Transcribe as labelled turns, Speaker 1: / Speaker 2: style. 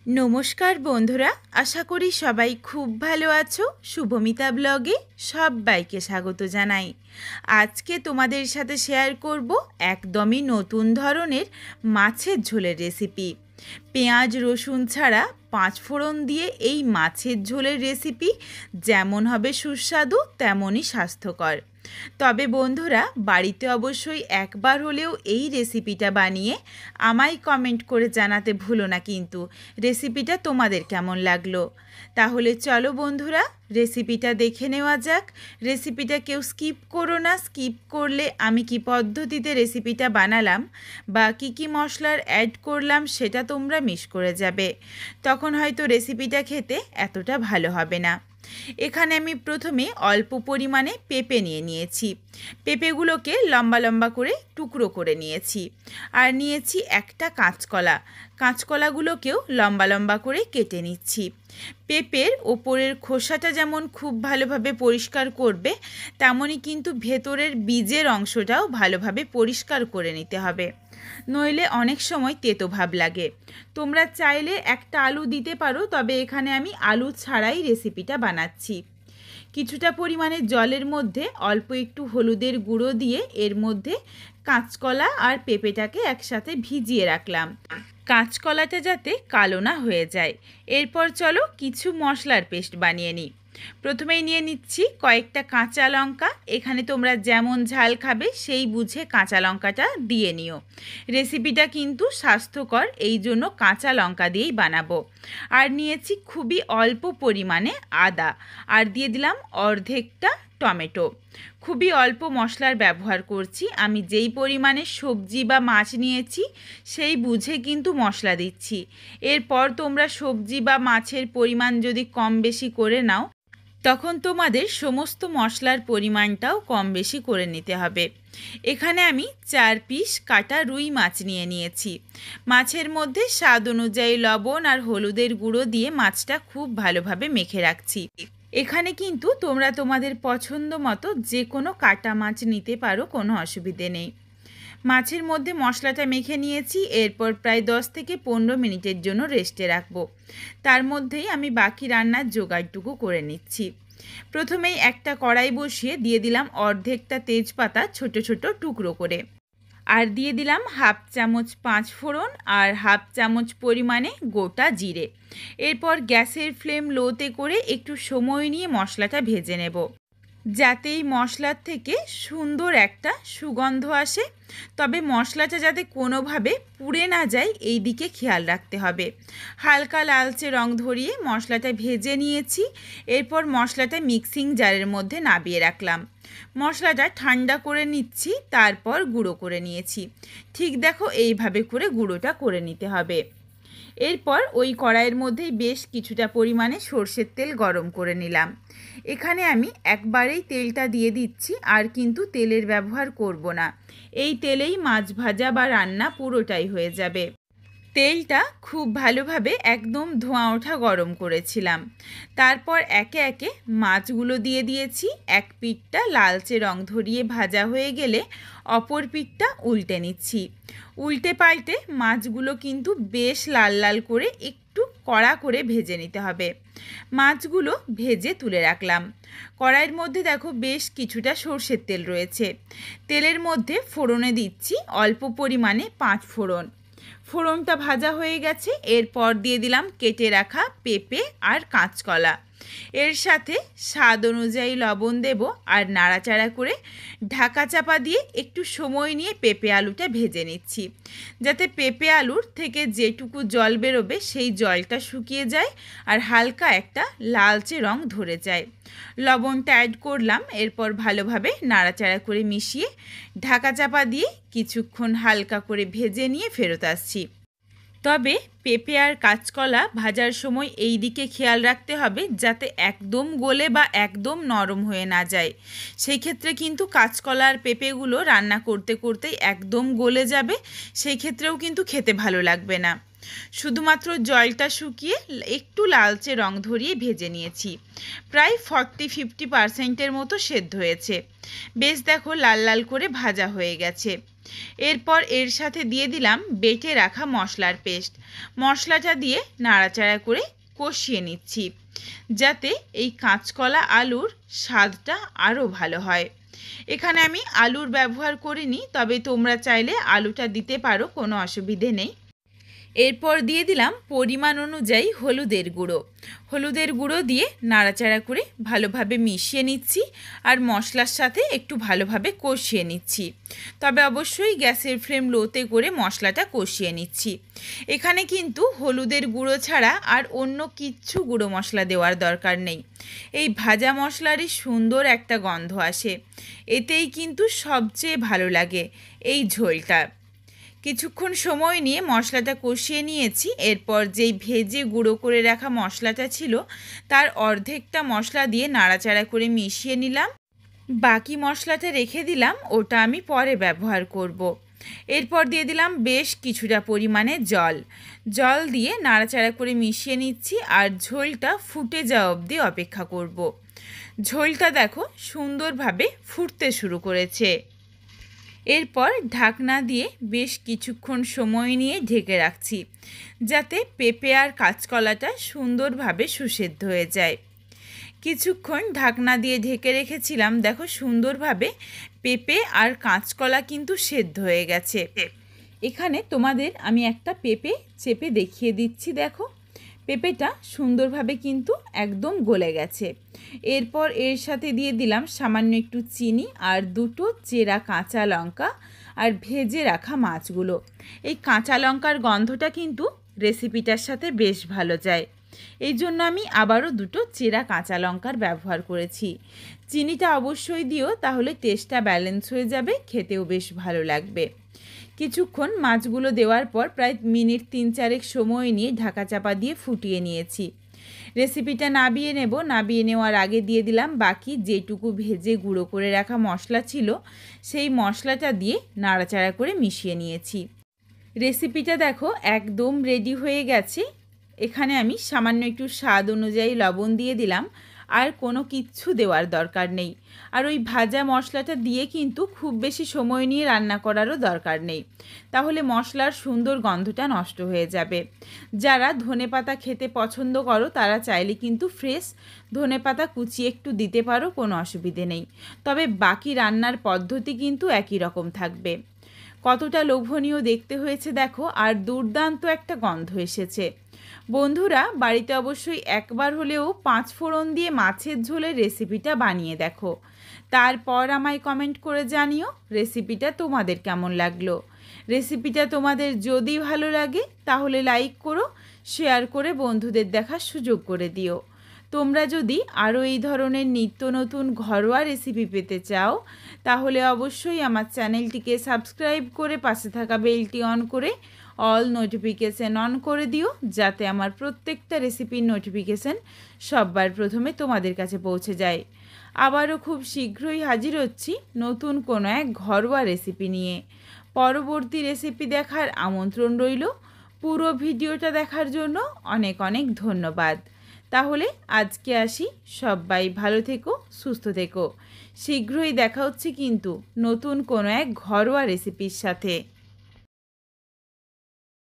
Speaker 1: নমস্কার বন্ধুরা, আশা করি সবাই খুব ভালো আছো। শুভমিতা ব্লগে সবাইকে স্বাগত জানাই। আজকে তোমাদের সাথে শেয়ার করব একদমই নতুন ধরনের মাছের ঝোলের রেসিপি। পেঁয়াজ রসুন ছাড়া 5 ফোড়ন দিয়ে এই মাছের ঝোলের রেসিপি যেমন হবে সুস্বাদু তেমনই স্বাস্থ্যকর। তবে বন্ধুরা, বাড়িতে অবশ্যই একবার হলেও এই রেসিপিটা বানিয়ে আমায় কমেন্ট করে জানাতে ভুলো না কিন্তু রেসিপিটা তোমাদের কেমন লাগলো। তাহলে চলো বন্ধুরা, রেসিপিটা দেখে নেওয়া যাক। রেসিপিটা কেউ স্কিপ করো না। স্কিপ করলে আমি কি পদ্ধতিতে রেসিপিটা বানালাম বা কি মশলার অ্যাড করলাম সেটা তোমরা মিস করে যাবে। তখন হয়তো রেসিপিটা খেতে এতটা ভালো হবে না। এখানে আমি প্রথমে অল্প পরিমাণে পেঁপে নিয়েছি। পেঁপেগুলোকে লম্বা লম্বা করে টুকরো করে নিয়েছি। আর নিয়েছি একটা কাঁচকলা। কাঁচকলাগুলোকেও লম্বা লম্বা করে কেটে নিচ্ছি। পেঁপের ওপরের খোসাটা যেমন খুব ভালোভাবে পরিষ্কার করবে, তেমনই কিন্তু ভেতরের বীজের অংশটাও ভালোভাবে পরিষ্কার করে নিতে হবে, নইলে অনেক সময় তেতো ভাব লাগে। তোমরা চাইলে একটা আলু দিতে পারো, তবে এখানে আমি আলু ছাড়াই রেসিপিটা বানাচ্ছি। কিছুটা পরিমাণে জলের মধ্যে অল্প একটু হলুদের গুঁড়ো দিয়ে এর মধ্যে কাঁচকলা আর পেঁপেটাকে একসাথে ভিজিয়ে রাখলাম, কাঁচকলাটা যাতে কালো না হয়ে যায়। এরপর চলো কিছু মশলার পেস্ট বানিয়ে নিই। প্রথমেই নিয়ে নিচ্ছি কয়েকটা কাঁচা লঙ্কা। এখানে তোমরা যেমন ঝাল খাবে সেই বুঝে কাঁচা লঙ্কাটা দিয়ে নিও। রেসিপিটা কিন্তু স্বাস্থ্যকর, এই জন্য কাঁচা লঙ্কা দিয়েই বানাবো। আর নিয়েছি খুবই অল্প পরিমাণে আদা, আর দিয়ে দিলাম অর্ধেকটা টমেটো। খুবই অল্প মশলার ব্যবহার করছি। আমি যেই পরিমাণে সবজি বা মাছ নিয়েছি সেই বুঝে কিন্তু মশলা দিচ্ছি। এরপর তোমরা সবজি বা মাছের পরিমাণ যদি কম বেশি করে নাও, তখন তোমাদের সমস্ত মশলার পরিমাণটাও কম বেশি করে নিতে হবে। এখানে আমি 4 পিস কাটা রুই মাছ নিয়েছি। মাছের মধ্যে স্বাদ অনুযায়ী লবণ আর হলুদের গুঁড়ো দিয়ে মাছটা খুব ভালোভাবে মেখে রাখছি। এখানে কিন্তু তোমরা তোমাদের পছন্দ মতো যে কোনো কাটা মাছ নিতে পারো, কোনো অসুবিধে নেই। মাছের মধ্যে মশলাটা মেখে নিয়েছি। এরপর প্রায় 10 থেকে 15 মিনিটের জন্য রেস্টে রাখবো। তার মধ্যেই আমি বাকি রান্নার জোগাড়টুকু করে নিচ্ছি। প্রথমেই একটা কড়াই বসিয়ে দিয়ে দিলাম অর্ধেকটা তেজপাতা ছোট ছোট টুকরো করে, আর দিয়ে দিলাম হাফ চামচ 5 ফোড়ন আর হাফ চামচ পরিমাণে গোটা জিরে। এরপর গ্যাসের ফ্লেম লোতে করে একটু সময় নিয়ে মশলাটা ভেজে নেব, যাতে এই মশলার থেকে সুন্দর একটা সুগন্ধ আসে। তবে মশলাটা যাতে কোনোভাবে পুড়ে না যায় এই দিকে খেয়াল রাখতে হবে। হালকা লালচে রং ধরিয়ে মশলাটা ভেজে নিয়েছি। এরপর মশলাটা মিক্সিং জারের মধ্যে নামিয়ে রাখলাম। মশলাটা ঠান্ডা করে নিচ্ছি, তারপর গুঁড়ো করে নিয়েছি। ঠিক দেখো এইভাবে করে গুঁড়োটা করে নিতে হবে। এরপর ওই কড়াইয়ের মধ্যেই বেশ কিছুটা পরিমাণে সর্ষের তেল গরম করে নিলাম। এখানে আমি একবারেই তেলটা দিয়ে দিচ্ছি, আর কিন্তু তেলের ব্যবহার করব না। এই তেলেই মাছ ভাজা বা রান্না পুরোটাই হয়ে যাবে। তেলটা খুব ভালোভাবে একদম ধোঁয়া ওঠা গরম করেছিলাম। তারপর একে একে মাছগুলো দিয়ে দিয়েছি। এক পিঠটা লালচে রং ধরিয়ে ভাজা হয়ে গেলে অপর পিঠটা উল্টে নিচ্ছি। উল্টে পাল্টে মাছগুলো কিন্তু বেশ লাল লাল করে একটু কড়া করে ভেজে নিতে হবে। মাছগুলো ভেজে তুলে রাখলাম। কড়াইয়ের মধ্যে দেখো বেশ কিছুটা সর্ষের তেল রয়েছে। তেলের মধ্যে ফোড়নে দিচ্ছি অল্প পরিমাণে 5 ফোড়ন। ফোড়নটা ভাজা হয়ে গেছে। এরপর দিয়ে দিলাম কেটে রাখা পেঁপে আর কাঁচকলা। এর সাথে স্বাদ অনুযায়ী লবণ দেব, আর নাড়াচাড়া করে ঢাকা চাপা দিয়ে একটু সময় নিয়ে পেঁপে আলুটা ভেজে নিচ্ছি, যাতে পেঁপে আলুর থেকে যেটুকু জল বেরোবে সেই জলটা শুকিয়ে যায় আর হালকা একটা লালচে রং ধরে যায়। লবণটা অ্যাড করলাম। এরপর ভালোভাবে নাড়াচাড়া করে মিশিয়ে ঢাকা চাপা দিয়ে কিছুক্ষণ হালকা করে ভেজে নিয়ে ফেরত আসছি। তবে পেঁপে আর কাঁচকলা ভাজার সময় এই দিকে খেয়াল রাখতে হবে যাতে একদম গলে বা একদম নরম হয়ে না যায়। সেই ক্ষেত্রে কিন্তু কাঁচকলা আর পেঁপেগুলো রান্না করতে করতেই একদম গলে যাবে, সেই ক্ষেত্রেও কিন্তু খেতে ভালো লাগবে না। শুধুমাত্র জলটা শুকিয়ে একটু লালচে রং ধরিয়ে ভেজে নিয়েছি। প্রায় 40-50% মতো সেদ্ধ হয়েছে। বেশ দেখো লাল লাল করে ভাজা হয়ে গেছে। এরপর এর সাথে দিয়ে দিলাম বেটে রাখা মশলার পেস্ট। মশলাটা দিয়ে নাড়াচাড়া করে কষিয়ে নিচ্ছি, যাতে এই কাঁচকলা আলুর স্বাদটা আরও ভালো হয়। এখানে আমি আলুর ব্যবহার করিনি, তবে তোমরা চাইলে আলুটা দিতে পারো, কোনো অসুবিধে নেই। এরপর দিয়ে দিলাম পরিমাণ অনুযায়ী হলুদের গুঁড়ো। হলুদের গুঁড়ো দিয়ে নাড়াচাড়া করে ভালোভাবে মিশিয়ে নিচ্ছি আর মশলার সাথে একটু ভালোভাবে কষিয়ে নিচ্ছি। তবে অবশ্যই গ্যাসের ফ্লেম লোতে করে মশলাটা কষিয়ে নিচ্ছি। এখানে কিন্তু হলুদের গুঁড়ো ছাড়া আর অন্য কিচ্ছু গুঁড়ো মশলা দেওয়ার দরকার নেই। এই ভাজা মশলারই সুন্দর একটা গন্ধ আসে, এতেই কিন্তু সবচেয়ে ভালো লাগে এই ঝোলটা। কিছুক্ষণ সময় নিয়ে মশলাটা কষিয়ে নিয়েছি। এরপর যেই ভেজে গুঁড়ো করে রাখা মশলাটা ছিল তার অর্ধেকটা মশলা দিয়ে নাড়াচাড়া করে মিশিয়ে নিলাম। বাকি মশলাটা রেখে দিলাম, ওটা আমি পরে ব্যবহার করব। এরপর দিয়ে দিলাম বেশ কিছুটা পরিমাণে জল দিয়ে নাড়াচাড়া করে মিশিয়ে নিচ্ছি আর ঝোলটা ফুটে যাওয়া অবধি অপেক্ষা করব। ঝোলটা দেখো সুন্দরভাবে ফুটতে শুরু করেছে। এরপর ঢাকনা দিয়ে বেশ কিছুক্ষণ সময় নিয়ে ঢেকে রাখছি, যাতে পেঁপে আর কাঁচকলাটা সুন্দরভাবে সুসেদ্ধ হয়ে যায়। কিছুক্ষণ ঢাকনা দিয়ে ঢেকে রেখেছিলাম, দেখো সুন্দরভাবে পেঁপে আর কাঁচকলা কিন্তু সেদ্ধ হয়ে গেছে। এখানে তোমাদের আমি একটা পেঁপে চেপে দেখিয়ে দিচ্ছি, দেখো পেঁপেটা সুন্দরভাবে কিন্তু একদম গলে গেছে। এরপর এর সাথে দিয়ে দিলাম সামান্য একটু চিনি আর দুটো চেরা কাঁচা লঙ্কা আর ভেজে রাখা মাছগুলো। এই কাঁচা লঙ্কার গন্ধটা কিন্তু রেসিপিটার সাথে বেশ ভালো যায়, এই জন্য আমি আবারও দুটো চেরা কাঁচা লঙ্কার ব্যবহার করেছি। চিনিটা অবশ্যই দিও, তাহলে টেস্টটা ব্যালেন্স হয়ে যাবে, খেতেও বেশ ভালো লাগবে। কিছুক্ষণ মাছগুলো দেওয়ার পর প্রায় মিনিট 3-4 সময় নিয়ে ঢাকা চাপা দিয়ে ফুটিয়ে নিয়েছি। রেসিপিটা নাবিয়ে নেওয়ার আগে দিয়ে দিলাম বাকি যেটুকু ভেজে গুঁড়ো করে রাখা মশলা ছিল, সেই মশলাটা দিয়ে নাড়াচাড়া করে মিশিয়ে নিয়েছি। রেসিপিটা দেখো একদম রেডি হয়ে গেছে। এখানে আমি সামান্য একটু স্বাদ অনুযায়ী লবণ দিয়ে দিলাম, আর কোনো কিচ্ছু দেওয়ার দরকার নেই। আর ওই ভাজা মশলাটা দিয়ে কিন্তু খুব বেশি সময় নিয়ে রান্না করারও দরকার নেই, তাহলে মশলার সুন্দর গন্ধটা নষ্ট হয়ে যাবে। যারা ধনেপাতা খেতে পছন্দ করো তারা চাইলে কিন্তু ফ্রেশ ধনেপাতা কুচিয়ে একটু দিতে পারো, কোনো অসুবিধে নেই। তবে বাকি রান্নার পদ্ধতি কিন্তু একই রকম থাকবে। কতটা লোভনীয় দেখতে হয়েছে দেখো, আর দুর্দান্ত একটা গন্ধ এসেছে। বন্ধুরা, বাড়িতে অবশ্যই একবার হলেও 5 ফোড়ন দিয়ে মাছের ঝোলের রেসিপিটা বানিয়ে দেখো, তারপর আমায় কমেন্ট করে জানিও রেসিপিটা তোমাদের কেমন লাগলো। রেসিপিটা তোমাদের যদি ভালো লাগে তাহলে লাইক করো, শেয়ার করে বন্ধুদের দেখার সুযোগ করে দিও। তোমরা যদি আরও এই ধরনের নিত্য নতুন ঘরোয়া রেসিপি পেতে চাও তাহলে অবশ্যই আমার চ্যানেলটিকে সাবস্ক্রাইব করে পাশে থাকা বেলটি অন করে অল নোটিফিকেশান অন করে দিও, যাতে আমার প্রত্যেকটা রেসিপির নোটিফিকেশান সববার প্রথমে তোমাদের কাছে পৌঁছে যায়। আবারও খুব শীঘ্রই হাজির হচ্ছি নতুন কোনো এক ঘরোয়া রেসিপি নিয়ে। পরবর্তী রেসিপি দেখার আমন্ত্রণ রইল। পুরো ভিডিওটা দেখার জন্য অনেক অনেক ধন্যবাদ। তাহলে আজকে আসি, সবাই ভালো থেকো, সুস্থ থেকো। শীঘ্রই দেখা হচ্ছে কিন্তু নতুন কোনো এক ঘরোয়া রেসিপির সাথে।